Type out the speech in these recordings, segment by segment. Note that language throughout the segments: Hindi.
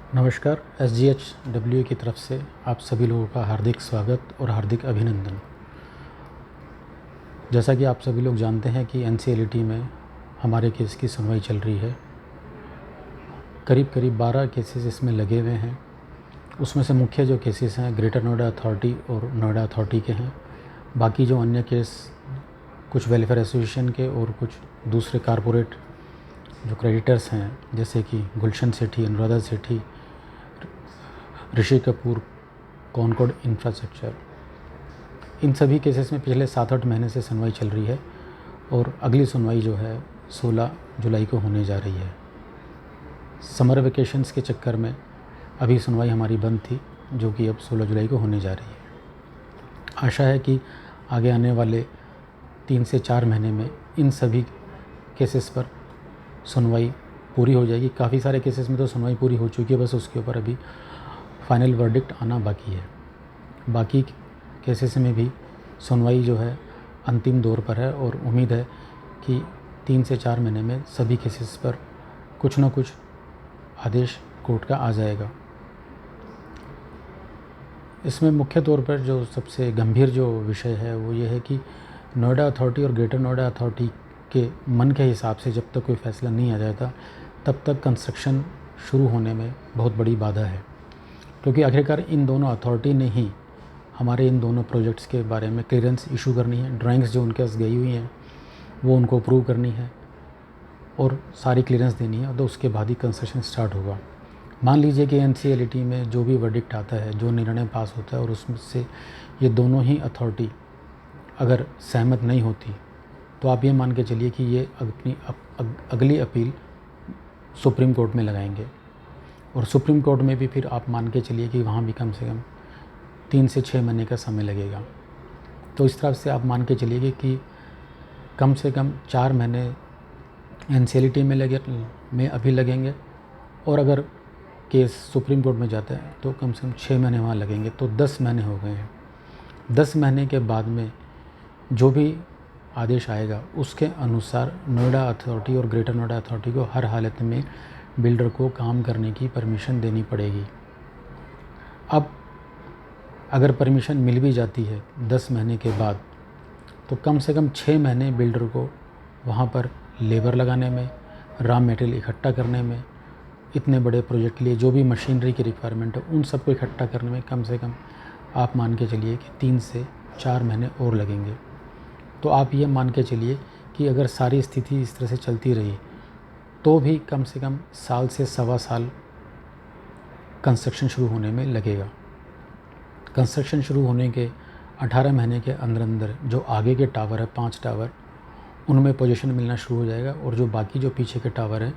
नमस्कार। SGHW की तरफ से आप सभी लोगों का हार्दिक स्वागत और हार्दिक अभिनंदन। जैसा कि आप सभी लोग जानते हैं कि NCLT में हमारे केस की सुनवाई चल रही है। करीब 12 केसेस इसमें लगे हुए हैं। उसमें से मुख्य जो केसेस हैं ग्रेटर नोएडा अथॉरिटी और नोएडा अथॉरिटी के हैं। बाकी जो अन्य केस कुछ वेलफेयर एसोसिएशन के और कुछ दूसरे कारपोरेट जो क्रेडिटर्स हैं, जैसे कि गुलशन सेठी, अनुराधा सेठी, ऋषि कपूर, कॉनकॉर्ड इंफ्रास्ट्रक्चर, इन सभी केसेस में पिछले 7-8 महीने से सुनवाई चल रही है और अगली सुनवाई जो है 16 जुलाई को होने जा रही है। समर वेकेशंस के चक्कर में अभी सुनवाई हमारी बंद थी, जो कि अब 16 जुलाई को होने जा रही है। आशा है कि आगे आने वाले 3 से 4 महीने में इन सभी केसेस पर सुनवाई पूरी हो जाएगी। काफ़ी सारे केसेस में तो सुनवाई पूरी हो चुकी है, बस उसके ऊपर अभी फाइनल वर्डिक्ट आना बाकी है। बाकी केसेस में भी सुनवाई जो है अंतिम दौर पर है और उम्मीद है कि 3 से 4 महीने में सभी केसेस पर कुछ ना कुछ आदेश कोर्ट का आ जाएगा। इसमें मुख्य तौर पर जो सबसे गंभीर जो विषय है वो ये है कि नोएडा अथॉरिटी और ग्रेटर नोएडा अथॉरिटी के मन के हिसाब से जब तक कोई फ़ैसला नहीं आ जाता तब तक कंस्ट्रक्शन शुरू होने में बहुत बड़ी बाधा है, क्योंकि आखिरकार इन दोनों अथॉरिटी ने ही हमारे इन दोनों प्रोजेक्ट्स के बारे में क्लियरेंस इशू करनी है। ड्राइंग्स जो उनके पास गई हुई हैं वो उनको अप्रूव करनी है और सारी क्लियरेंस देनी है, तो उसके बाद ही कंस्ट्रक्शन स्टार्ट होगा। मान लीजिए कि NCLT में जो भी वर्डिक्ट आता है, जो निर्णय पास होता है और उसमें से ये दोनों ही अथॉरिटी अगर सहमत नहीं होती तो आप ये मान के चलिए कि ये अपनी अगली अपील सुप्रीम कोर्ट में लगाएंगे और सुप्रीम कोर्ट में भी फिर आप मान के चलिए कि वहाँ भी कम से कम 3 से 6 महीने का समय लगेगा। तो इस तरह से आप मान के चलिए कि कम से कम 4 महीने NCLT में अभी लगेंगे और अगर केस सुप्रीम कोर्ट में जाता है तो कम से कम 6 महीने वहाँ लगेंगे, तो 10 महीने हो गए हैं। 10 महीने के बाद में जो भी आदेश आएगा उसके अनुसार नोएडा अथॉरिटी और ग्रेटर नोएडा अथॉरिटी को हर हालत में बिल्डर को काम करने की परमिशन देनी पड़ेगी। अब अगर परमिशन मिल भी जाती है 10 महीने के बाद, तो कम से कम 6 महीने बिल्डर को वहाँ पर लेबर लगाने में, रॉ मटेरियल इकट्ठा करने में, इतने बड़े प्रोजेक्ट के लिए जो भी मशीनरी की रिक्वायरमेंट है उन सबको इकट्ठा करने में कम से कम आप मान के चलिए कि 3 से 4 महीने और लगेंगे। तो आप ये मान के चलिए कि अगर सारी स्थिति इस तरह से चलती रही तो भी कम से कम साल से सवा साल कंस्ट्रक्शन शुरू होने में लगेगा। कंस्ट्रक्शन शुरू होने के 18 महीने के अंदर जो आगे के टावर है, 5 टावर, उनमें पोजीशन मिलना शुरू हो जाएगा और जो बाकी जो पीछे के टावर हैं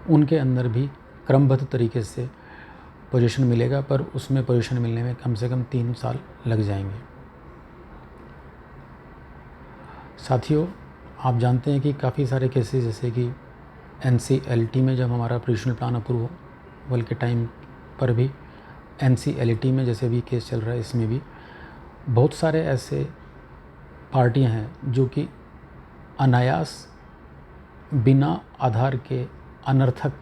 उनके अंदर भी क्रमबद्ध तरीके से पोजीशन मिलेगा, पर उसमें पोजीशन मिलने में कम से कम 3 साल लग जाएंगे। साथियों, आप जानते हैं कि काफ़ी सारे केसेस, जैसे कि NCLT में जब हमारा प्रोविजनल प्लान अप्रूवल के टाइम पर भी, NCLT में जैसे भी केस चल रहा है, इसमें भी बहुत सारे ऐसे पार्टियां हैं जो कि अनायास बिना आधार के अनर्थक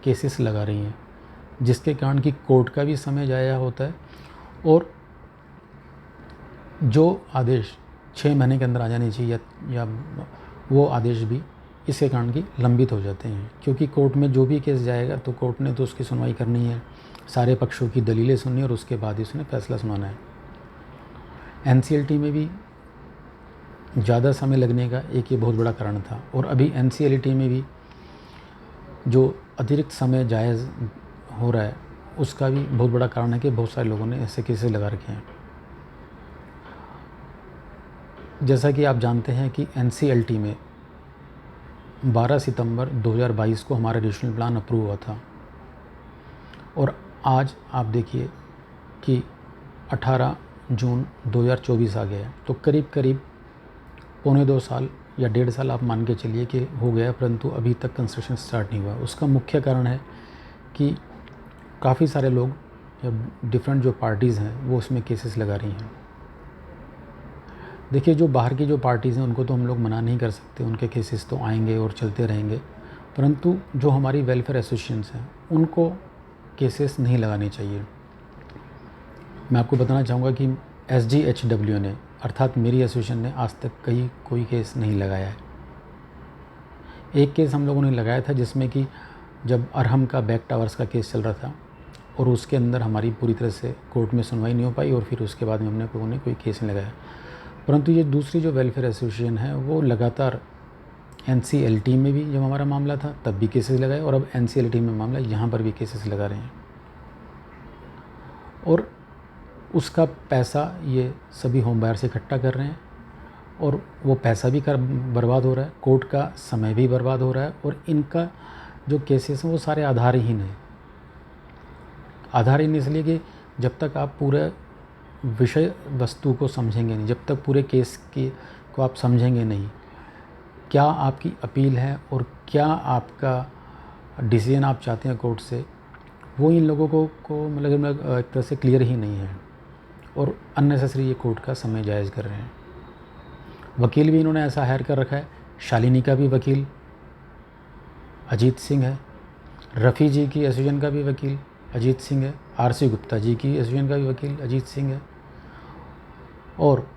केसेस लगा रही हैं, जिसके कारण कि कोर्ट का भी समय जाया होता है और जो आदेश 6 महीने के अंदर आ जानी चाहिए या वो आदेश भी इसके कारण कि लंबित हो जाते हैं, क्योंकि कोर्ट में जो भी केस जाएगा तो कोर्ट ने तो उसकी सुनवाई करनी है, सारे पक्षों की दलीलें सुननी और उसके बाद ही उसने फैसला सुनाना है। NCLT में भी ज़्यादा समय लगने का एक ये बहुत बड़ा कारण था और अभी NCLT में भी जो अतिरिक्त समय जायज़ हो रहा है उसका भी बहुत बड़ा कारण है कि बहुत सारे लोगों ने ऐसे केसेस लगा रखे हैं। जैसा कि आप जानते हैं कि NCLT में 12 सितंबर 2022 को हमारा रीजनल प्लान अप्रूव हुआ था और आज आप देखिए कि 18 जून 2024 आ गया है, तो करीब 1.25 साल या 1.5 साल आप मान के चलिए कि हो गया, परंतु अभी तक कंस्ट्रक्शन स्टार्ट नहीं हुआ। उसका मुख्य कारण है कि काफ़ी सारे लोग या डिफरेंट जो पार्टीज़ हैं वो उसमें केसेस लगा रही हैं। देखिए, जो बाहर की जो पार्टीज़ हैं उनको तो हम लोग मना नहीं कर सकते, उनके केसेस तो आएंगे और चलते रहेंगे, परंतु जो हमारी वेलफेयर एसोसिएशंस हैं उनको केसेस नहीं लगाने चाहिए। मैं आपको बताना चाहूँगा कि SGHW ने अर्थात मेरी एसोसिएशन ने आज तक कोई केस नहीं लगाया है। एक केस हम लोगों ने लगाया था जिसमें कि जब अरहम का बैक टावर्स का केस चल रहा था और उसके अंदर हमारी पूरी तरह से कोर्ट में सुनवाई नहीं हो पाई और फिर उसके बाद में हमने लोगों ने कोई केस नहीं लगाया। परंतु ये दूसरी जो वेलफेयर एसोसिएशन है वो लगातार NCLT में भी जब हमारा मामला था तब भी केसेस लगाए और अब NCLT में मामला यहाँ पर भी केसेस लगा रहे हैं और उसका पैसा ये सभी होम बायर से इकट्ठा कर रहे हैं और वो पैसा भी बर्बाद हो रहा है, कोर्ट का समय भी बर्बाद हो रहा है और इनका जो केसेस हैं वो सारे आधारहीन हैं। आधारहीन इसलिए कि जब तक आप पूरे विषय वस्तु को समझेंगे नहीं, जब तक पूरे केस को आप समझेंगे नहीं, क्या आपकी अपील है और क्या आपका डिसीजन आप चाहते हैं कोर्ट से, वो इन लोगों को मतलब एक तरह से क्लियर ही नहीं है और अननेसेसरी ये कोर्ट का समय जायज़ कर रहे हैं। वकील भी इन्होंने ऐसा हायर कर रखा है, शालिनी का भी वकील अजीत सिंह है, रफ़ी जी की एसोसिएशन का भी वकील अजीत सिंह है, RC गुप्ता जी की एसोसिएशन का भी वकील अजीत सिंह है और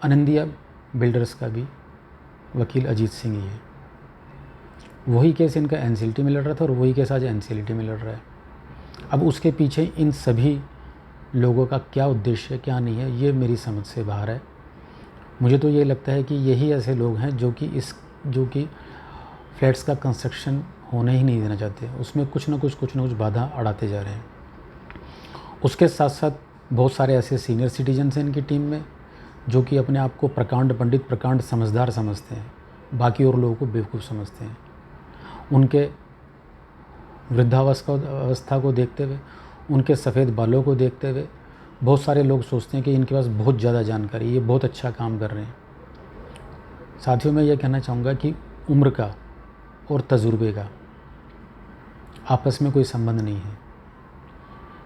आनंदिया बिल्डर्स का भी वकील अजीत सिंह ही है। वही केस इनका NCLT में लड़ रहा था और वही केस आज NCLT में लड़ रहा है। अब उसके पीछे इन सभी लोगों का क्या उद्देश्य है, क्या नहीं है, ये मेरी समझ से बाहर है। मुझे तो ये लगता है कि यही ऐसे लोग हैं जो कि फ्लैट्स का कंस्ट्रक्शन होने ही नहीं देना चाहते, उसमें कुछ ना कुछ बाधा अड़ाते जा रहे हैं। उसके साथ साथ बहुत सारे ऐसे सीनियर सिटीजन्स हैं इनकी टीम में जो कि अपने आप को प्रकांड पंडित, प्रकांड समझदार समझते हैं, बाकी और लोगों को बेवकूफ़ समझते हैं। उनके वृद्धावस्था को देखते हुए, उनके सफ़ेद बालों को देखते हुए बहुत सारे लोग सोचते हैं कि इनके पास बहुत ज़्यादा जानकारी, ये बहुत अच्छा काम कर रहे हैं। साथियों, मैं ये कहना चाहूँगा कि उम्र का और तजुर्बे का आपस में कोई संबंध नहीं है,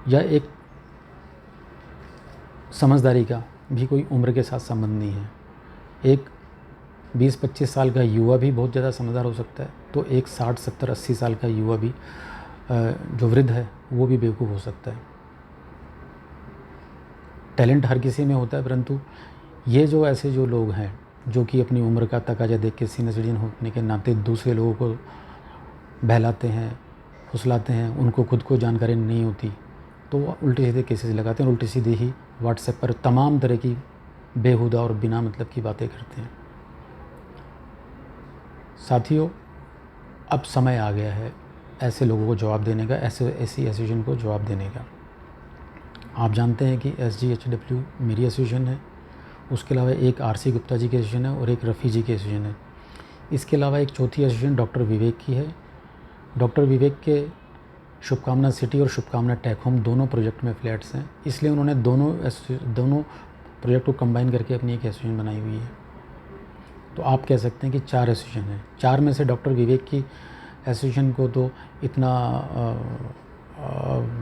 या एक समझदारी का भी कोई उम्र के साथ संबंध नहीं है। एक 20-25 साल का युवा भी बहुत ज़्यादा समझदार हो सकता है, तो एक 60-70-80 साल का युवा भी जो वृद्ध है वो भी बेवकूफ़ हो सकता है। टैलेंट हर किसी में होता है, परंतु ये जो ऐसे जो लोग हैं जो कि अपनी उम्र का तकाजा देख के सीनियर सिटीजन होने के नाते दूसरे लोगों को बहलाते हैं, फुसलाते हैं, उनको खुद को जानकारी नहीं होती तो वो उल्टे सीधे केसेस लगाते हैं, उल्टी सीधे ही व्हाट्सएप पर तमाम तरह की बेहुदा और बिना मतलब की बातें करते हैं। साथियों, अब समय आ गया है ऐसे लोगों को जवाब देने का, ऐसी एसोसिएशन को जवाब देने का। आप जानते हैं कि SGHW मेरी एसोसिएशन है, उसके अलावा एक RC गुप्ता जी की एसोसिएशन है और एक रफ़ी जी की एसोसिएशन है। इसके अलावा एक चौथी एसोसिएशन डॉक्टर विवेक की है। डॉक्टर विवेक के शुभकामना सिटी और शुभकामना टेक होम दोनों प्रोजेक्ट में फ्लैट्स हैं, इसलिए उन्होंने दोनों प्रोजेक्ट को कंबाइन करके अपनी एक एसोसिएशन बनाई हुई है। तो आप कह सकते हैं कि 4 एसोसिएशन हैं। 4 में से डॉक्टर विवेक की एसोसिएशन को तो इतना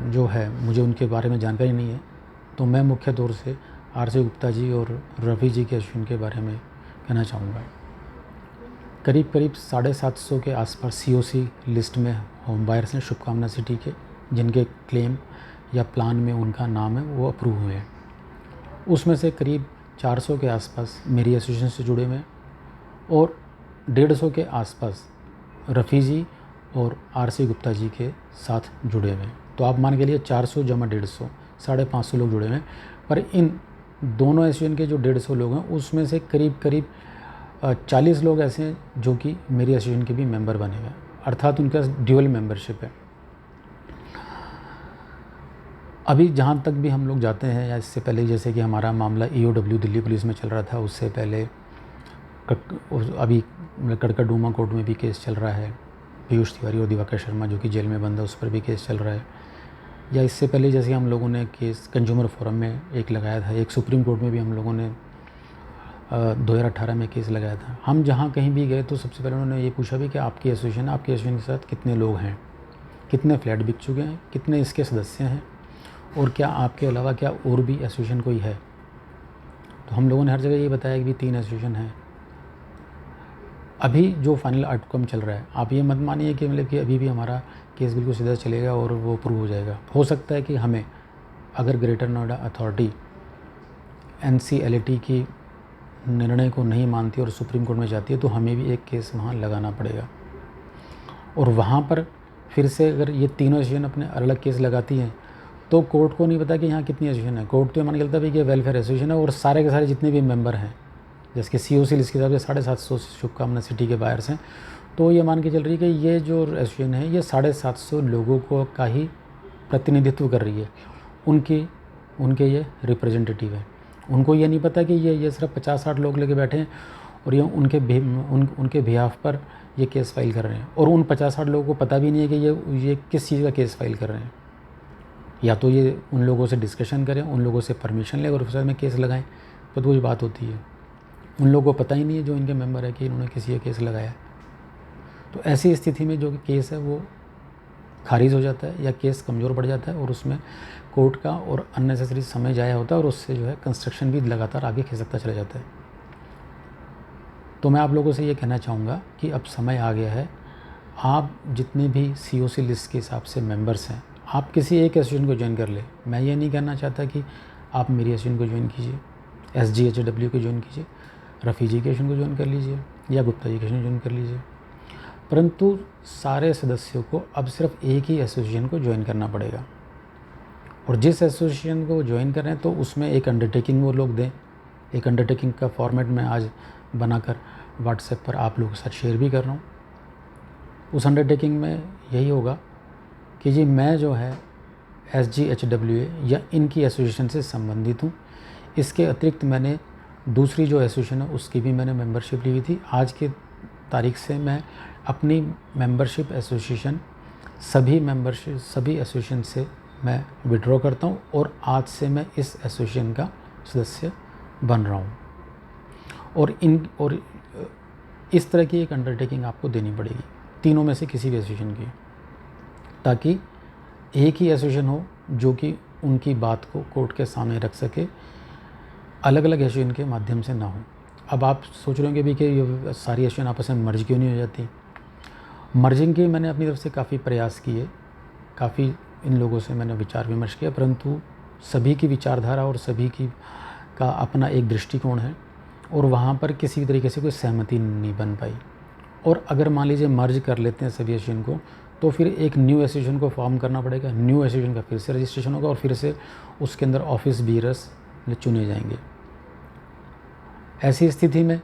जो है मुझे उनके बारे में जानकारी नहीं है, तो मैं मुख्य तौर से RC गुप्ता जी और रफ़ी जी के एसोसिएशन के बारे में कहना चाहूँगा। करीब 750 के आसपास COC लिस्ट में होम बायर्स हैं शुभकामना सिटी के, जिनके क्लेम या प्लान में उनका नाम है वो अप्रूव हुए हैं। उसमें से करीब 400 के आसपास मेरी एसोसिएशन से जुड़े हुए हैं और 150 के आसपास रफ़ी जी और RC गुप्ता जी के साथ जुड़े हुए हैं। तो आप मान के लिए 400 जमा 150, 550 लोग जुड़े हुए हैं। पर इन दोनों एसोसिएशन के जो 150 लोग हैं उसमें से करीब 40 लोग ऐसे हैं जो कि मेरी एसोसिएशन के भी मेंबर बने हुए हैं, अर्थात उनका ड्यूअल मेंबरशिप है। अभी जहाँ तक भी हम लोग जाते हैं या इससे पहले, जैसे कि हमारा मामला EOW दिल्ली पुलिस में चल रहा था, उससे पहले अभी कड़कड़डूमा कोर्ट में भी केस चल रहा है, पीयूष तिवारी और दिवाकर शर्मा जो कि जेल में बंद है उस पर भी केस चल रहा है। या इससे पहले जैसे हम लोगों ने केस कंज्यूमर फोरम में एक लगाया था, एक सुप्रीम कोर्ट में भी हम लोगों ने 2018 में केस लगाया था। हम जहाँ कहीं भी गए तो सबसे पहले उन्होंने ये पूछा भी कि आपकी एसोसिएशन के साथ कितने लोग हैं, कितने फ्लैट बिक चुके हैं, कितने इसके सदस्य हैं और क्या आपके अलावा क्या और भी एसोसिएशन कोई है। तो हम लोगों ने हर जगह ये बताया कि भी 3 एसोसिएशन हैं। अभी जो फाइनल आउटकम चल रहा है, आप ये मत मानिए कि मतलब कि अभी भी हमारा केस बिल्कुल सीधा चलेगा और वो प्रूव हो जाएगा। हो सकता है कि हमें, अगर ग्रेटर नोएडा अथॉरिटी NCLAT की निर्णय को नहीं मानती और सुप्रीम कोर्ट में जाती है तो हमें भी एक केस वहाँ लगाना पड़ेगा। और वहाँ पर फिर से अगर ये तीनों एसोसिएशन अपने अलग अलग केस लगाती हैं तो कोर्ट को नहीं पता कि यहाँ कितनी एसोसिएशन है। कोर्ट तो ये मान के चलता है कि वेलफेयर एसोसिएशन है और सारे के सारे जितने भी मेंबर हैं, जैसे कि COC लिस्ट के हिसाब से 750 शुभकामना सिटी के बायर्स हैं, तो ये मान के चल रही है कि ये जो एसोसिएशन है ये 750 लोगों को का ही प्रतिनिधित्व कर रही है, उनके ये रिप्रेजेंटेटिव है। उनको ये नहीं पता कि ये सिर्फ 50-60 लोग लेके बैठे हैं और ये उनके बिहाफ पर ये केस फाइल कर रहे हैं, और उन 50-60 लोगों को पता भी नहीं है कि ये किस चीज़ का केस फाइल कर रहे हैं। या तो ये उन लोगों से डिस्कशन करें, उन लोगों से परमिशन लें और फिर में केस लगाएं, तो वही बात होती है। उन लोगों को पता ही नहीं है जो इनके मेंबर है कि इन्होंने किसी का केस लगाया। तो ऐसी स्थिति में जो केस है वो खारिज हो जाता है या केस कमज़ोर पड़ जाता है और उसमें कोर्ट का और अननेसेसरी समय जाया होता है और उससे जो है कंस्ट्रक्शन भी लगातार आगे खिसकता चला जाता है। तो मैं आप लोगों से ये कहना चाहूँगा कि अब समय आ गया है, आप जितने भी COC लिस्ट के हिसाब से मेंबर्स हैं, आप किसी एक एसोसिएशन को ज्वाइन कर ले। मैं ये नहीं कहना चाहता कि आप मेरी एसोसिएशन को ज्वाइन कीजिए, SGHW को ज्वाइन कीजिए, रफ़ी जी के एसोसिएशन को ज्वाइन कर लीजिए या गुप्ता जी के एसोसिएशन ज्वाइन कर लीजिए, परंतु सारे सदस्यों को अब सिर्फ एक ही एसोसिएशन को ज्वाइन करना पड़ेगा। और जिस एसोसिएशन को ज्वाइन कर रहे हैं तो उसमें एक अंडरटेकिंग वो लोग दें। एक अंडरटेकिंग का फॉर्मेट मैं आज बनाकर व्हाट्सएप पर आप लोगों के साथ शेयर भी कर रहा हूँ। उस अंडरटेकिंग में यही होगा कि जी मैं जो है SGHWA या इनकी एसोसिएशन से संबंधित हूँ। इसके अतिरिक्त मैंने दूसरी जो एसोसिएशन है उसकी भी मैंने मेंबरशिप ली हुई थी। आज के तारीख से मैं अपनी मेंबरशिप एसोसिएशन सभी एसोसिएशन से मैं विड्रॉ करता हूँ और आज से मैं इस एसोसिएशन का सदस्य बन रहा हूँ। और इस तरह की एक अंडरटेकिंग आपको देनी पड़ेगी तीनों में से किसी भी एसोसिएशन की, ताकि एक ही एसोसिएशन हो जो कि उनकी बात को कोर्ट के सामने रख सके, अलग अलग एसोसिएशन के माध्यम से ना हो। अब आप सोच रहे होंगे भी कि ये सारी एसोसिएशन आपस में मर्ज क्यों नहीं हो जाती। मर्जिंग के मैंने अपनी तरफ से काफ़ी प्रयास किए, काफ़ी इन लोगों से मैंने विचार विमर्श किया, परंतु सभी की विचारधारा और सभी की का अपना एक दृष्टिकोण है और वहाँ पर किसी भी तरीके से कोई सहमति नहीं बन पाई। और अगर मान लीजिए मर्ज कर लेते हैं सभी एसोसिएशन को तो फिर एक न्यू एसोसिएशन को फॉर्म करना पड़ेगा। न्यू एसोसिएशन का फिर से रजिस्ट्रेशन होगा और फिर से उसके अंदर ऑफिस बीयरर्स चुने जाएंगे। ऐसी स्थिति में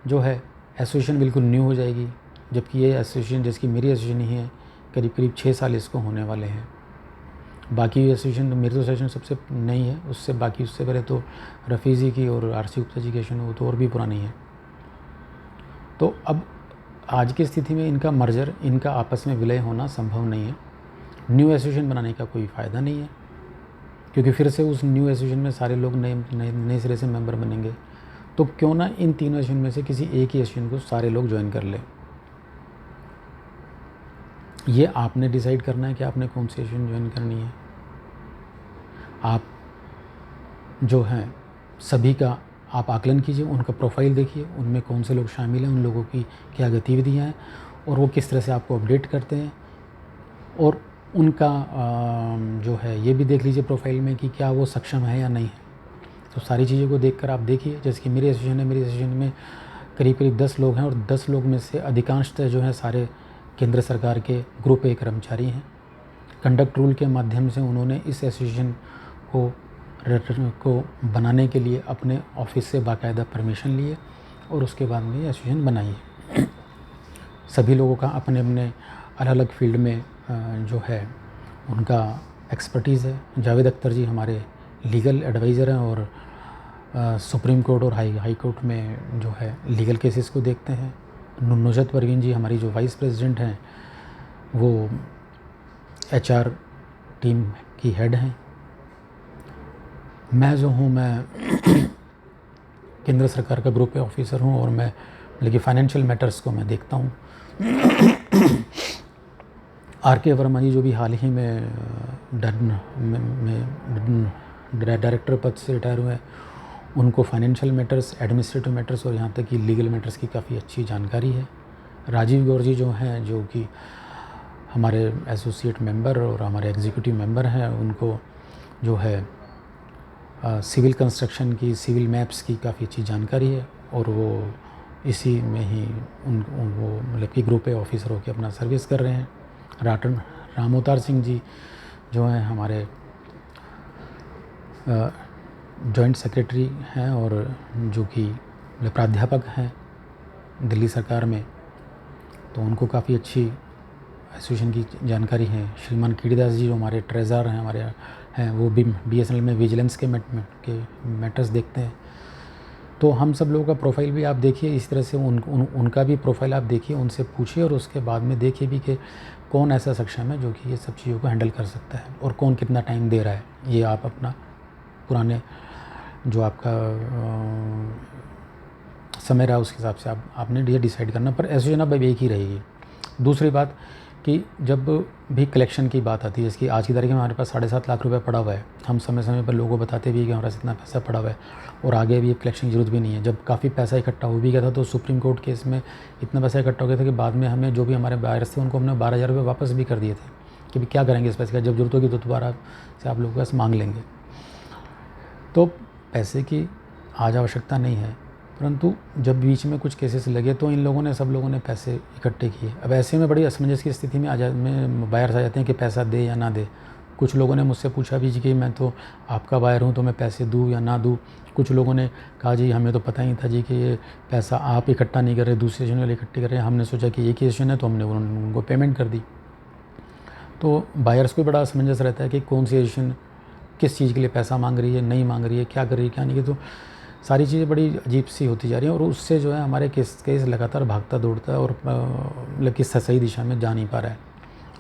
जो है एसोसिएशन बिल्कुल न्यू हो जाएगी, जबकि ये एसोसिएशन जिसकी मेरी एसोसिएशन ही है करीब 6 साल इसको होने वाले हैं। बाकी एसोसिएशन तो मेरी तो एसोसिएशन सबसे नई है, उससे पहले तो रफ़ी जी की और RC गुप्ता जी की एसोसिएशन वो तो और भी पुरानी है। तो अब आज की स्थिति में इनका आपस में विलय होना संभव नहीं है। न्यू एसोसिएशन बनाने का कोई फ़ायदा नहीं है, क्योंकि फिर से उस न्यू एसोसिएशन में सारे लोग नए सिरे से मेंबर बनेंगे। तो क्यों ना इन तीनों एसोसिएशन में से किसी एक ही एसोसिएशन को सारे लोग ज्वाइन कर लें। ये आपने डिसाइड करना है कि आपने कौन सी एसोसिएशन ज्वाइन करनी है। आप जो हैं सभी का आप आकलन कीजिए, उनका प्रोफाइल देखिए, उनमें कौन से लोग शामिल हैं, उन लोगों की क्या गतिविधियाँ हैं और वो किस तरह से आपको अपडेट करते हैं। और उनका जो है ये भी देख लीजिए प्रोफाइल में कि क्या वो सक्षम है या नहीं है। तो सारी चीज़ों को देखकर आप देखिए। जैसे कि मेरी एसोसिएशन है, मेरी एसोसिएशन में करीब 10 लोग हैं और 10 लोग में से अधिकांशतः जो है सारे केंद्र सरकार के ग्रुप ए कर्मचारी हैं। कंडक्ट रूल के माध्यम से उन्होंने इस एसोसिएशन को बनाने के लिए अपने ऑफिस से बाकायदा परमिशन लिए और उसके बाद में ये एसोसिएशन बनाई है। सभी लोगों का अपने अपने अलग अलग फील्ड में जो है उनका एक्सपर्टीज़ है। जावेद अख्तर जी हमारे लीगल एडवाइज़र हैं और सुप्रीम कोर्ट और हाई कोर्ट में जो है लीगल केसेस को देखते हैं। नुसरत परवीन जी हमारी जो वाइस प्रेसिडेंट हैं वो HR टीम की हेड हैं। मैं जो हूँ मैं केंद्र सरकार का ग्रुप ऑफिसर हूँ और मैं लेकिन फाइनेंशियल मैटर्स को मैं देखता हूँ। RK वर्मा जी जो भी हाल ही में डायरेक्टर पद से रिटायर हुए हैं, उनको फाइनेंशियल मैटर्स, एडमिनिस्ट्रेटिव मैटर्स और यहाँ तक कि लीगल मैटर्स की काफ़ी अच्छी जानकारी है। राजीव गौर जी जो हैं जो कि हमारे एसोसिएट मेंबर और हमारे एग्जीक्यूटिव मेंबर हैं उनको जो है सिविल कंस्ट्रक्शन की, सिविल मैप्स की काफ़ी अच्छी जानकारी है और वो इसी में ही वो मतलब कि ग्रुप ए ऑफिसर होकर अपना सर्विस कर रहे हैं। रामोतार सिंह जी जो हैं हमारे जॉइंट सेक्रेटरी हैं और जो कि मतलब प्राध्यापक हैं दिल्ली सरकार में, तो उनको काफ़ी अच्छी एसोसिएशन की जानकारी है। श्रीमान कीड़ीदास जी जो हमारे ट्रेजर हैं हमारे हैं, वो भी BSNL में विजिलेंस के मैटर्स देखते हैं। तो हम सब लोगों का प्रोफाइल भी आप देखिए, इस तरह से उनका भी प्रोफाइल आप देखिए, उनसे पूछिए और उसके बाद में देखिए भी कि कौन ऐसा सक्षम है जो कि ये सब चीज़ों को हैंडल कर सकता है और कौन कितना टाइम दे रहा है। ये आप अपना पुराने जो आपका समय रहा उसके हिसाब से आपने ये डिसाइड करना, पर एसोसिएशन अब एक ही रहेगी। दूसरी बात कि जब भी कलेक्शन की बात आती है, जैसे कि आज की तारीख में हमारे पास 7.5 लाख रुपए पड़ा हुआ है, हम समय समय पर लोगों को बताते भी कि हमारे पास इतना पैसा पड़ा हुआ है और आगे भी कलेक्शन की जरूरत भी नहीं है। जब काफ़ी पैसा इकट्ठा हो भी गया था तो सुप्रीम कोर्ट केस में इतना पैसा इकट्ठा हो गया था कि बाद में हमें जो भी हमारे बायर्स थे उनको हमने 12,000 रुपये वापस भी कर दिए थे कि भाई क्या करेंगे इस पैसे का, जब जरूरत होगी तो दोबारा से आप लोगों के पास मांग लेंगे। तो पैसे की आज आवश्यकता नहीं है, परंतु जब बीच में कुछ केसेस लगे तो इन लोगों ने सब लोगों ने पैसे इकट्ठे किए। अब ऐसे में बड़ी असमंजस की स्थिति में बायर्स आ जाते हैं कि पैसा दे या ना दे। कुछ लोगों ने मुझसे पूछा भी जी कि मैं तो आपका बायर हूँ तो मैं पैसे दूँ या ना दूँ। कुछ लोगों ने कहा जी हमें तो पता ही था जी कि ये पैसा आप इकट्ठा नहीं कर रहे, दूसरे एसोसिएशन वाले इकट्ठे कर रहे हैं, हमने सोचा कि एक ही एसोसिएशन है तो हमने उनको पेमेंट कर दी। तो बायर्स को बड़ा असमंजस रहता है कि कौन सी एसोसिएशन किस चीज़ के लिए पैसा मांग रही है, नहीं मांग रही है, क्या कर रही है क्या नहीं। तो सारी चीज़ें बड़ी अजीब सी होती जा रही हैं और उससे जो है हमारे केस लगातार भागता दौड़ता है और मतलब कि सही दिशा में जा नहीं पा रहा है।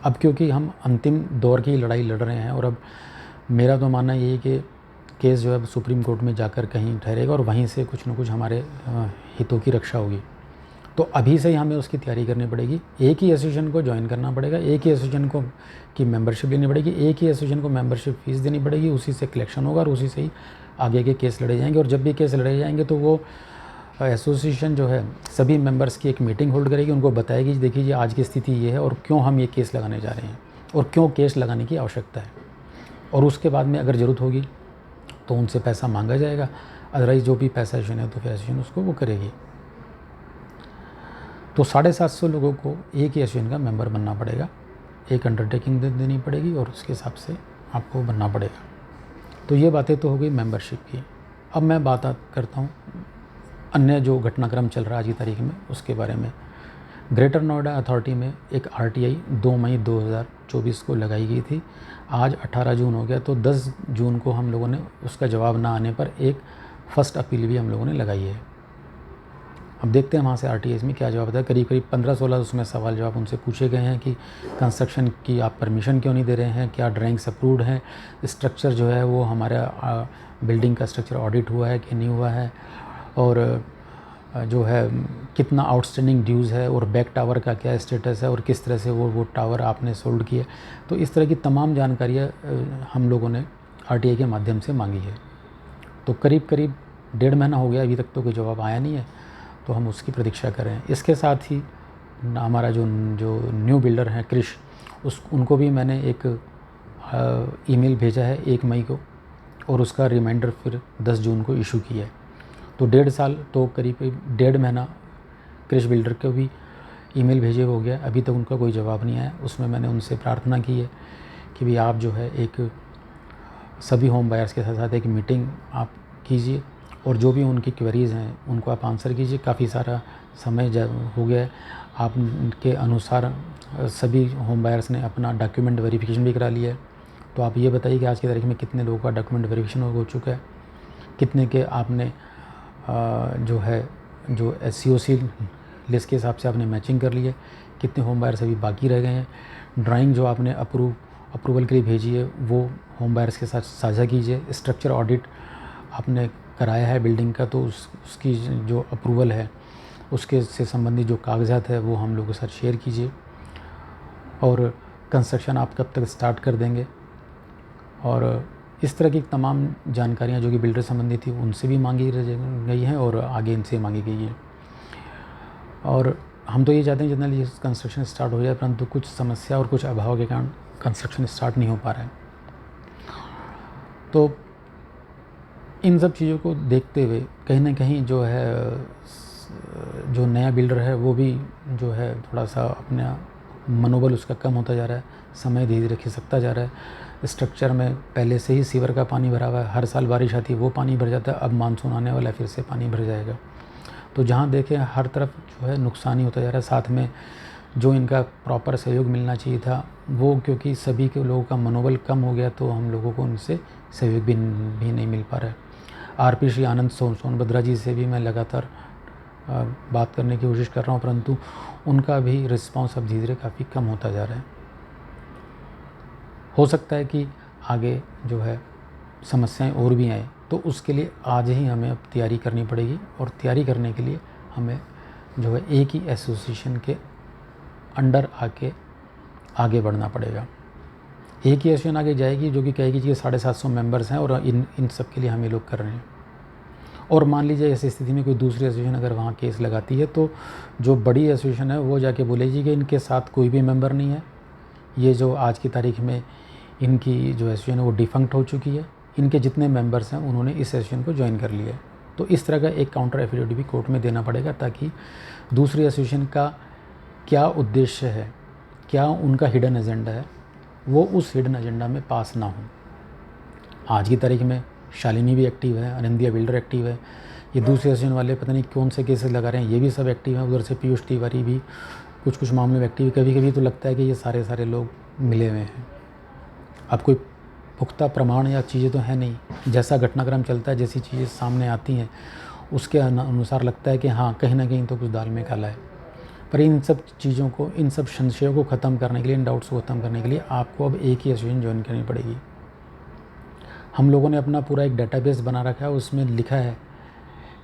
अब क्योंकि हम अंतिम दौर की लड़ाई लड़ रहे हैं और अब मेरा तो मानना यही कि केस जो है सुप्रीम कोर्ट में जाकर कहीं ठहरेगा और वहीं से कुछ न कुछ हमारे हितों की रक्षा होगी। तो अभी से ही हमें उसकी तैयारी करनी पड़ेगी। एक ही एसोसिएशन को ज्वाइन करना पड़ेगा, एक ही एसोसिएशन को की मेंबरशिप लेनी पड़ेगी, एक ही एसोसिएशन को मेंबरशिप फीस देनी पड़ेगी, उसी से कलेक्शन होगा और उसी से ही आगे के केस लड़े जाएंगे। और जब भी केस लड़े जाएंगे तो वो एसोसिएशन जो है सभी मेंबर्स की एक मीटिंग होल्ड करेगी, उनको बताएगी देखिए जी आज की स्थिति ये है और क्यों हम ये केस लगाने जा रहे हैं और क्यों केस लगाने की आवश्यकता है। और उसके बाद में अगर ज़रूरत होगी तो उनसे पैसा मांगा जाएगा, अदरवाइज़ जो भी पैसा एसोसिएशन है तो फिर एसोसिएशन उसको वो करेगी। तो 750 लोगों को एक ही एसोसिएशन का मेंबर बनना पड़ेगा, एक अंडरटेकिंग देनी पड़ेगी और उसके हिसाब से आपको बनना पड़ेगा। तो ये बातें तो हो गई मेंबरशिप की। अब मैं बात करता हूँ अन्य जो घटनाक्रम चल रहा है आज की तारीख में उसके बारे में। ग्रेटर नोएडा अथॉरिटी में एक RTI 2 मई 2024 को लगाई गई थी। आज 18 जून हो गया, तो 10 जून को हम लोगों ने उसका जवाब ना आने पर एक फर्स्ट अपील भी हम लोगों ने लगाई है। अब देखते हैं वहाँ से RTI में क्या जवाब आता है। करीब 15-16 उसमें सवाल जवाब उनसे पूछे गए हैं कि कंस्ट्रक्शन की आप परमिशन क्यों नहीं दे रहे हैं, क्या ड्राइंग्स अप्रूव्ड हैं, स्ट्रक्चर जो है वो हमारा बिल्डिंग का स्ट्रक्चर ऑडिट हुआ है कि नहीं हुआ है, और जो है कितना आउटस्टैंडिंग ड्यूज़ है, और बैक टावर का क्या स्टेटस है और किस तरह से वो टावर आपने सोल्ड किया। तो इस तरह की तमाम जानकारियाँ हम लोगों ने RTI के माध्यम से मांगी है। तो करीब 1.5 महीना हो गया, अभी तक तो कोई जवाब आया नहीं है, तो हम उसकी प्रतीक्षा कर रहे हैं। इसके साथ ही हमारा जो न्यू बिल्डर हैं कृष, उनको भी मैंने एक ईमेल भेजा है 1 मई को और उसका रिमाइंडर फिर 10 जून को इशू किया है। तो 1.5 साल तो करीब 1.5 महीना कृष बिल्डर को भी ईमेल भेजे हो गया, अभी तक उनका कोई जवाब नहीं आया। उसमें मैंने उनसे प्रार्थना की है कि भाई आप जो है एक सभी होम बायर्स के साथ साथ एक मीटिंग आप कीजिए और जो भी उनकी क्वेरीज़ हैं उनको आप आंसर कीजिए। काफ़ी सारा समय हो गया है, आपके अनुसार सभी होम बायर्स ने अपना डॉक्यूमेंट वेरिफिकेशन भी करा लिया है। तो आप ये बताइए कि आज की तारीख में कितने लोगों का डॉक्यूमेंट वेरिफिकेशन हो चुका है, कितने के आपने जो है जो SCOC लिस्ट के हिसाब से आपने मैचिंग कर ली है, कितने होम बायर्स अभी बाकी रह गए हैं। ड्राइंग जो आपने अप्रूवल के लिए भेजी है वो होम बायर्स के साथ साझा कीजिए। स्ट्रक्चर ऑडिट आपने कराया है बिल्डिंग का, तो उसकी जो अप्रूवल है उसके से संबंधित जो कागजात है वो हम लोगों के साथ शेयर कीजिए। और कंस्ट्रक्शन आप कब तक स्टार्ट कर देंगे, और इस तरह की तमाम जानकारियाँ जो कि बिल्डर संबंधी थी उनसे भी मांगी गई हैं और आगे इनसे मांगी गई हैं। और हम तो ये चाहते हैं जितना जल्दी कंस्ट्रक्शन स्टार्ट हो जाए, परंतु कुछ समस्या और कुछ अभाव के कारण कंस्ट्रक्शन स्टार्ट नहीं हो पा रहा है। तो इन सब चीज़ों को देखते हुए कहीं ना कहीं जो है जो नया बिल्डर है वो भी जो है थोड़ा सा अपना मनोबल उसका कम होता जा रहा है, समय धीरे धीरे खिसकता जा रहा है। स्ट्रक्चर में पहले से ही सीवर का पानी भरा हुआ है, हर साल बारिश आती है वो पानी भर जाता है, अब मानसून आने वाला है फिर से पानी भर जाएगा। तो जहाँ देखें हर तरफ जो है नुकसान ही होता जा रहा है। साथ में जो इनका प्रॉपर सहयोग मिलना चाहिए था वो, क्योंकि सभी के लोगों का मनोबल कम हो गया तो हम लोगों को उनसे सहयोग भी नहीं मिल पा रहा है। आरपी श्री आनंद सोनभद्रा जी से भी मैं लगातार बात करने की कोशिश कर रहा हूँ, परंतु उनका भी रिस्पांस अब धीरे धीरे काफ़ी कम होता जा रहा है। हो सकता है कि आगे जो है समस्याएं और भी आए, तो उसके लिए आज ही हमें अब तैयारी करनी पड़ेगी, और तैयारी करने के लिए हमें जो है एक ही एसोसिएशन के अंडर आगे बढ़ना पड़ेगा। एक ही एसोसिएशन आगे जाएगी जो कि कहेगी कि 750 मेंबर्स हैं और इन सब के लिए हम ये लोग कर रहे हैं। और मान लीजिए ऐसी स्थिति में कोई दूसरी एसोसिएशन अगर वहाँ केस लगाती है तो जो बड़ी एसोसिएशन है वो जाके बोलेगी कि इनके साथ कोई भी मेंबर नहीं है, ये जो आज की तारीख में इनकी जो एसोसिएशन है वो डिफंक्ट हो चुकी है, इनके जितने मेंबर्स हैं उन्होंने इस एसोसिएशन को ज्वाइन कर लिया है। तो इस तरह का एक काउंटर एफिडेविट भी कोर्ट में देना पड़ेगा, ताकि दूसरी एसोसिएशन का क्या उद्देश्य है, क्या उनका हिडन एजेंडा है, वो उस हिडन एजेंडा में पास ना हो। आज की तारीख में शालिनी भी एक्टिव है, अनंदिया बिल्डर एक्टिव है, ये दूसरे एसोसिएशन वाले पता नहीं कौन से केसेस लगा रहे हैं, ये भी सब एक्टिव हैं। उधर से पीयूष तिवारी भी कुछ मामलों में एक्टिव है। कभी कभी तो लगता है कि ये सारे लोग मिले हुए हैं। अब कोई पुख्ता प्रमाण या चीज़ें तो है नहीं, जैसा घटनाक्रम चलता है, जैसी चीज़ें सामने आती हैं उसके अनुसार लगता है कि हाँ कहीं ना कहीं तो कुछ दाल में काला है। पर इन सब चीज़ों को, इन सब संशयों को ख़त्म करने के लिए, इन डाउट्स को ख़त्म करने के लिए आपको अब एक ही एसोसिएशन ज्वाइन करनी पड़ेगी। हम लोगों ने अपना पूरा एक डाटाबेस बना रखा है, उसमें लिखा है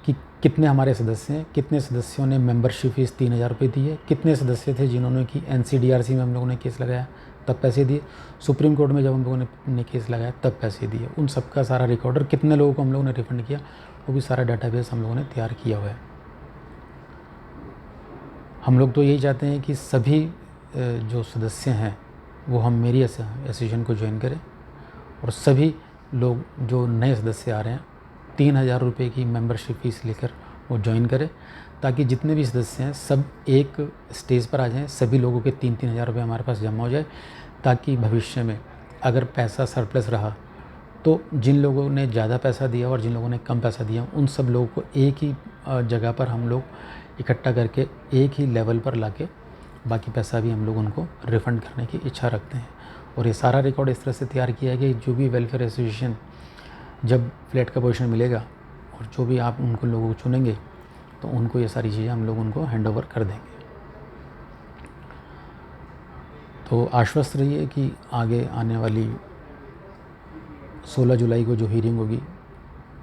कि कितने हमारे सदस्य हैं, कितने सदस्यों ने मेंबरशिप फीस 3000 रुपये दी है, कितने सदस्य थे जिन्होंने कि NCDRC में हम लोगों ने केस लगाया तब पैसे दिए, सुप्रीम कोर्ट में जब हम लोगों ने केस लगाया तब पैसे दिए, उन सब का सारा रिकॉर्डर, कितने लोगों को हम लोगों ने रिफंड किया, वो भी सारा डाटाबेस हम लोगों ने तैयार किया हुआ है। हम लोग तो यही चाहते हैं कि सभी जो सदस्य हैं वो हम मेरी एसोसिएशन को ज्वाइन करें, और सभी लोग जो नए सदस्य आ रहे हैं 3000 रुपये की मेंबरशिप फीस लेकर वो ज्वाइन करें, ताकि जितने भी सदस्य हैं सब एक स्टेज पर आ जाएं, सभी लोगों के 3-3 हज़ार रुपये हमारे पास जमा हो जाए, ताकि भविष्य में अगर पैसा सरप्लस रहा तो जिन लोगों ने ज़्यादा पैसा दिया और जिन लोगों ने कम पैसा दिया उन सब लोगों को एक ही जगह पर हम लोग इकट्ठा करके एक ही लेवल पर लाके बाकी पैसा भी हम लोग उनको रिफ़ंड करने की इच्छा रखते हैं। और ये सारा रिकॉर्ड इस तरह से तैयार किया है कि जो भी वेलफेयर एसोसिएशन जब फ्लैट का पोजीशन मिलेगा और जो भी आप उनको लोगों को चुनेंगे तो उनको ये सारी चीज़ें हम लोग उनको हैंड ओवर कर देंगे। तो आश्वस्त रहिए कि आगे आने वाली 16 जुलाई को जो हीयरिंग होगी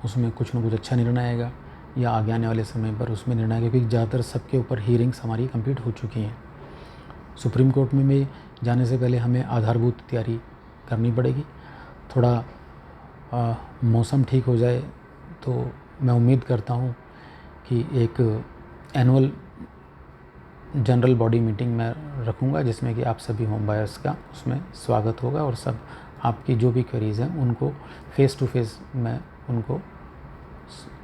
उसमें कुछ ना कुछ अच्छा निर्णय आएगा, या आगे आने वाले समय पर उसमें निर्णय आएगा, क्योंकि ज़्यादातर सबके ऊपर हीयरिंग्स हमारी कंप्लीट हो चुकी हैं। सुप्रीम कोर्ट में भी जाने से पहले हमें आधारभूत तैयारी करनी पड़ेगी। थोड़ा मौसम ठीक हो जाए तो मैं उम्मीद करता हूँ कि एक एनुअल जनरल बॉडी मीटिंग मैं रखूँगा, जिसमें कि आप सभी होम बायर्स का उसमें स्वागत होगा, और सब आपकी जो भी क्वेरीज़ हैं उनको फ़ेस टू फेस मैं उनको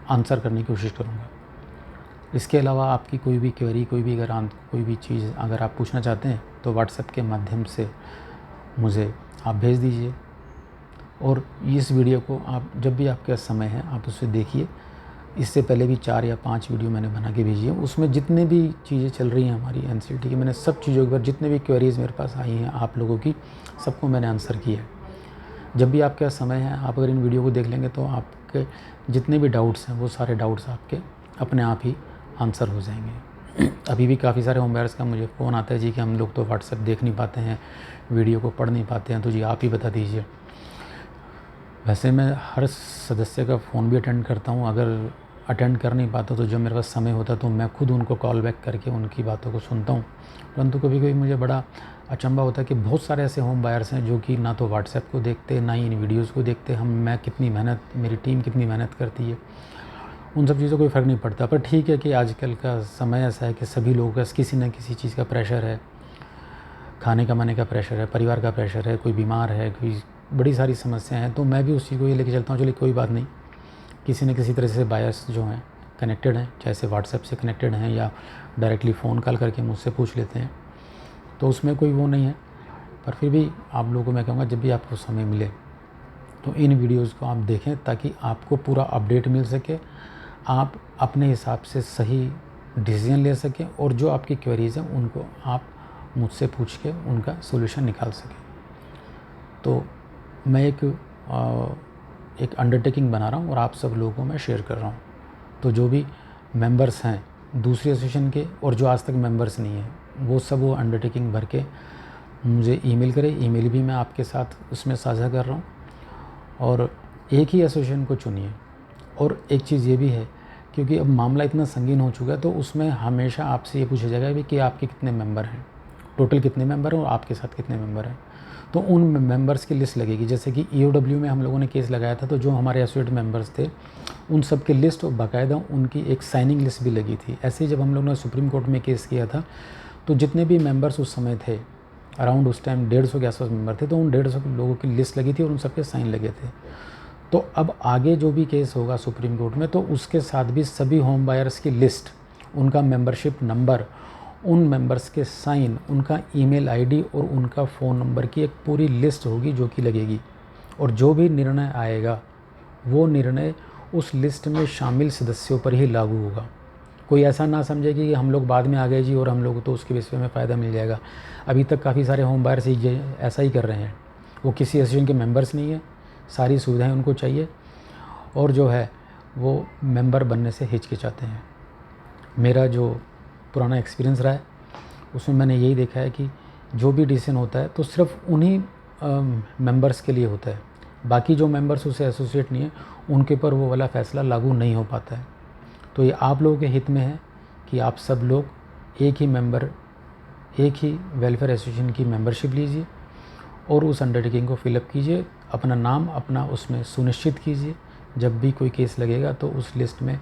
आंसर करने की कोशिश करूँगा। इसके अलावा आपकी कोई भी क्वेरी, कोई भी चीज़ अगर आप पूछना चाहते हैं तो व्हाट्सएप के माध्यम से मुझे आप भेज दीजिए, और इस वीडियो को आप जब भी आपके समय है आप उसे देखिए। इससे पहले भी 4 या 5 वीडियो मैंने बना के भेजी है, उसमें जितने भी चीज़ें चल रही हैं हमारी NCLT की, मैंने सब चीज़ों के ऊपर जितने भी क्वेरीज़ मेरे पास आई हैं आप लोगों की, सबको मैंने आंसर किया है। जब भी आपके समय है आप अगर इन वीडियो को देख लेंगे तो आपके जितने भी डाउट्स हैं वो सारे डाउट्स आपके अपने आप ही आंसर हो जाएंगे। अभी भी काफ़ी सारे होम बायर्स का मुझे फ़ोन आता है जी कि हम लोग तो व्हाट्सएप देख नहीं पाते हैं, वीडियो को पढ़ नहीं पाते हैं, तो जी आप ही बता दीजिए। वैसे मैं हर सदस्य का फ़ोन भी अटेंड करता हूँ, अगर अटेंड कर नहीं पाता तो जब मेरे पास समय होता तो मैं खुद उनको कॉल बैक करके उनकी बातों को सुनता हूँ। परंतु कभी कभी मुझे बड़ा अचंभा होता है कि बहुत सारे ऐसे होम बायर्स हैं जो कि ना तो व्हाट्सएप को देखते, ना ही इन वीडियोज़ को देखते। मेरी टीम कितनी मेहनत करती है, उन सब चीज़ों कोई फ़र्क नहीं पड़ता। पर ठीक है कि आजकल का समय ऐसा है कि सभी लोगों का किसी न किसी चीज़ का प्रेशर है, खाने कमाने का प्रेशर है, परिवार का प्रेशर है, कोई बीमार है, कोई बड़ी सारी समस्याएं हैं। तो मैं भी उस चीज़ को ये लेके चलता हूँ, चलिए कोई बात नहीं, किसी न किसी तरह से बायस जो हैं कनेक्टेड हैं, जैसे व्हाट्सएप से कनेक्टेड हैं या डायरेक्टली फ़ोन कॉल करके मुझसे पूछ लेते हैं, तो उसमें कोई वो नहीं है। पर फिर भी आप लोगों को मैं कहूँगा, जब भी आपको समय मिले तो इन वीडियोज़ को आप देखें, ताकि आपको पूरा अपडेट मिल सके, आप अपने हिसाब से सही डिसीजन ले सकें और जो आपकी क्वेरीज़ हैं उनको आप मुझसे पूछ के उनका सॉल्यूशन निकाल सकें। तो मैं एक अंडरटेकिंग बना रहा हूँ और आप सब लोगों को मैं शेयर कर रहा हूँ। तो जो भी मेंबर्स हैं दूसरी एसोसिएशन के और जो आज तक मेंबर्स नहीं हैं, वो सब वो अंडरटेकिंग भर के मुझे ईमेल करें। ईमेल भी मैं आपके साथ उसमें साझा कर रहा हूँ, और एक ही एसोसिएशन को चुनिए। और एक चीज़ ये भी है, क्योंकि अब मामला इतना संगीन हो चुका है, तो उसमें हमेशा आपसे ये पूछा जाएगा भी कि आपके कितने मेंबर हैं, टोटल कितने मेंबर हैं और आपके साथ कितने मेंबर हैं। तो उन मेंबर्स की लिस्ट लगेगी। जैसे कि EOW में हम लोगों ने केस लगाया था, तो जो हमारे एसोसिएट मेंबर्स थे उन सब की लिस्ट और बाकायदा उनकी एक साइनिंग लिस्ट भी लगी थी। ऐसे ही जब हम लोगों ने सुप्रीम कोर्ट में केस किया था, तो जितने भी मेंबर्स उस समय थे, अराउंड उस टाइम 150 के आसपास मेंबर थे, तो उन 150 लोगों की लिस्ट लगी थी और उन सबके साइन लगे थे। तो अब आगे जो भी केस होगा सुप्रीम कोर्ट में, तो उसके साथ भी सभी होम बायर्स की लिस्ट, उनका मेंबरशिप नंबर, उन मेंबर्स के साइन, उनका ईमेल आईडी और उनका फ़ोन नंबर की एक पूरी लिस्ट होगी जो कि लगेगी। और जो भी निर्णय आएगा वो निर्णय उस लिस्ट में शामिल सदस्यों पर ही लागू होगा। कोई ऐसा ना समझे कि हम लोग बाद में आ गए जी और हम लोग को तो उसके विषय में फ़ायदा मिल जाएगा। अभी तक काफ़ी सारे होम बायर्स ऐसा ही कर रहे हैं, वो किसी एसोसिएशन के मेंबर्स नहीं है, सारी सुविधाएं उनको चाहिए और जो है वो मेंबर बनने से हिचकिचाते हैं। मेरा जो पुराना एक्सपीरियंस रहा है उसमें मैंने यही देखा है कि जो भी डिसीजन होता है तो सिर्फ उन्हीं मेंबर्स के लिए होता है, बाकी जो मेंबर्स उसे एसोसिएट नहीं है उनके ऊपर वो वाला फ़ैसला लागू नहीं हो पाता है। तो ये आप लोगों के हित में है कि आप सब लोग एक ही वेलफेयर एसोसिएशन की मेंबरशिप लीजिए और उस अंडरटेकिंग को फिलअप कीजिए, अपना नाम अपना उसमें सुनिश्चित कीजिए। जब भी कोई केस लगेगा तो उस लिस्ट में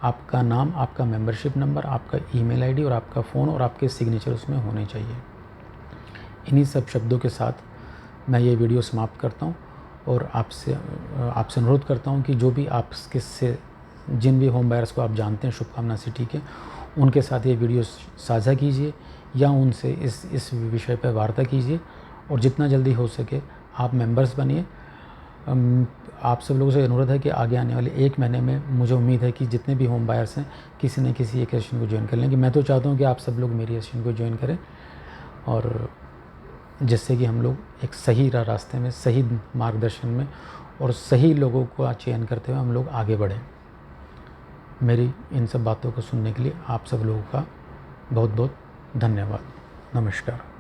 आपका नाम, आपका मेंबरशिप नंबर, आपका ईमेल आईडी और आपका फ़ोन और आपके सिग्नेचर उसमें होने चाहिए। इन्हीं सब शब्दों के साथ मैं ये वीडियो समाप्त करता हूँ और आपसे अनुरोध करता हूँ कि जो भी आपके जिन भी होम बायर्स को आप जानते हैं शुभकामना सिटी के, उनके साथ ये वीडियो साझा कीजिए या उनसे इस विषय पर वार्ता कीजिए और जितना जल्दी हो सके आप मेंबर्स बनिए। आप सब लोगों से अनुरोध है कि आगे आने वाले 1 महीने में मुझे उम्मीद है कि जितने भी होम बायर्स हैं किसी न किसी एक एसोसिएशन को ज्वाइन कर लेंगे। मैं तो चाहता हूँ कि आप सब लोग मेरी एसोसिएशन को ज्वाइन करें, और जिससे कि हम लोग एक सही रास्ते में, सही मार्गदर्शन में और सही लोगों का चयन करते हुए हम लोग आगे बढ़ें। मेरी इन सब बातों को सुनने के लिए आप सब लोगों का बहुत बहुत धन्यवाद। नमस्कार।